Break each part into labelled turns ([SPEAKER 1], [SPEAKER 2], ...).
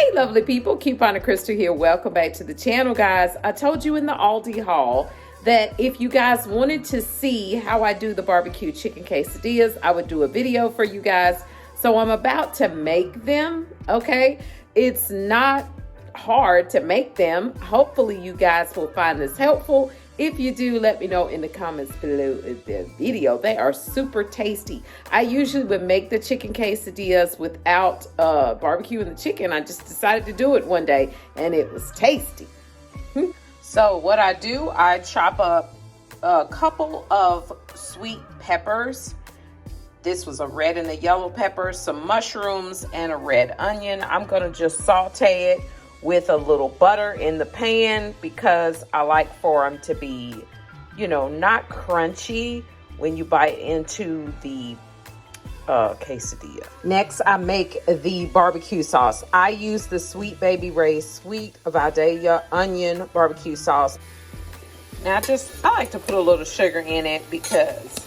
[SPEAKER 1] Hey lovely people, Coupon Crystal here. Welcome back to the channel, guys. I told you in the Aldi haul that if you guys wanted to see how I do the barbecue chicken quesadillas, I would do a video for you guys. So I'm about to make them, okay? It's not hard to make them. Hopefully you guys will find this helpful. If you do, let me know in the comments below the video. They are super tasty. I usually would make the chicken quesadillas without barbecuing the chicken. I just decided to do it one day and it was tasty. So what I do, I chop up a couple of sweet peppers. This was a red and a yellow pepper, some mushrooms, and a red onion. I'm gonna just saute it with a little butter in the pan because I like for them to be, you know, not crunchy when you bite into the quesadilla. Next, I make the barbecue sauce. I use the Sweet Baby Ray's Sweet Vidalia Onion Barbecue Sauce. Now, I like to put a little sugar in it because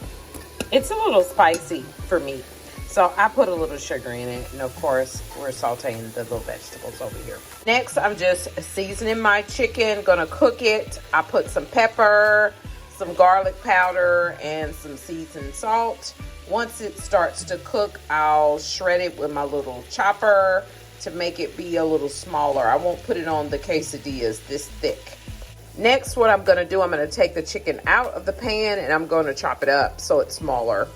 [SPEAKER 1] it's a little spicy for me. So I put a little sugar in it, and of course, we're sauteing the little vegetables over here. Next, I'm just seasoning my chicken, gonna cook it. I put some pepper, some garlic powder, and some seasoned salt. Once it starts to cook, I'll shred it with my little chopper to make it be a little smaller. I won't put it on the quesadillas this thick. Next, what I'm gonna do, I'm gonna take the chicken out of the pan and I'm gonna chop it up so it's smaller,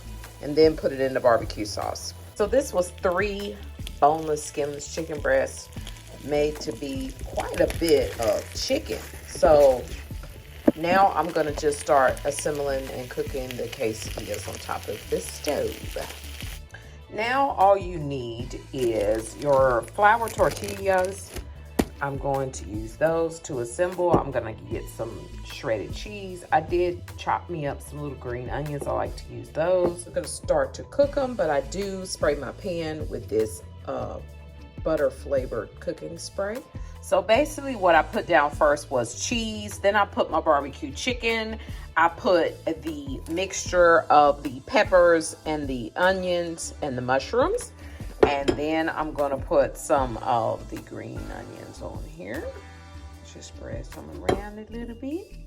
[SPEAKER 1] and then put it in the barbecue sauce. So this was 3 boneless, skinless chicken breasts made to be quite a bit of chicken. So now I'm gonna just start assembling and cooking the quesadillas on top of the stove. Now all you need is your flour tortillas. I'm going to use those to assemble. I'm gonna get some shredded cheese. I did chop me up some little green onions. I like to use those. I'm gonna start to cook them, but I do spray my pan with this butter flavored cooking spray. So basically what I put down first was cheese. Then I put my barbecue chicken. I put the mixture of the peppers and the onions and the mushrooms. And then I'm gonna put some of the green onions on here. Just spread some around a little bit.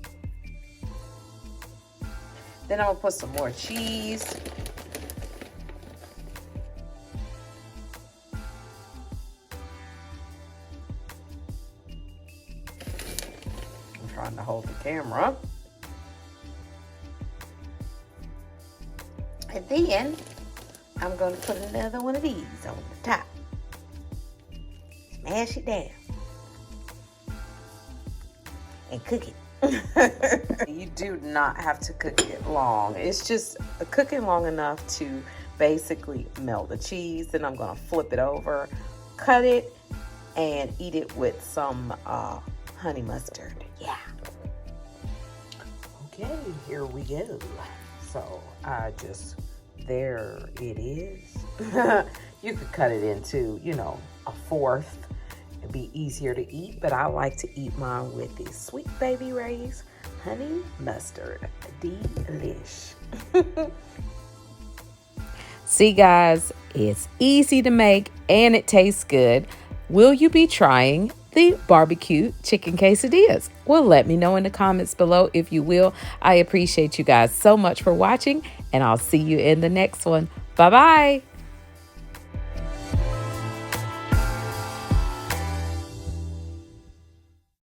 [SPEAKER 1] Then I'm gonna put some more cheese. I'm trying to hold the camera. And then I'm going to put another one of these on the top. Smash it down. And cook it. You do not have to cook it long. It's just cooking long enough to basically melt the cheese. Then I'm going to flip it over, cut it, and eat it with some honey mustard. Yeah. Okay, here we go. So there it is. You could cut it into, you know, a fourth. It'd be easier to eat, but I like to eat mine with the Sweet Baby Ray's honey mustard. Delish. See guys, it's easy to make and it tastes good. Will you be trying the barbecue chicken quesadillas? Well, let me know in the comments below if you will. I appreciate you guys so much for watching, and I'll see you in the next one. Bye-bye.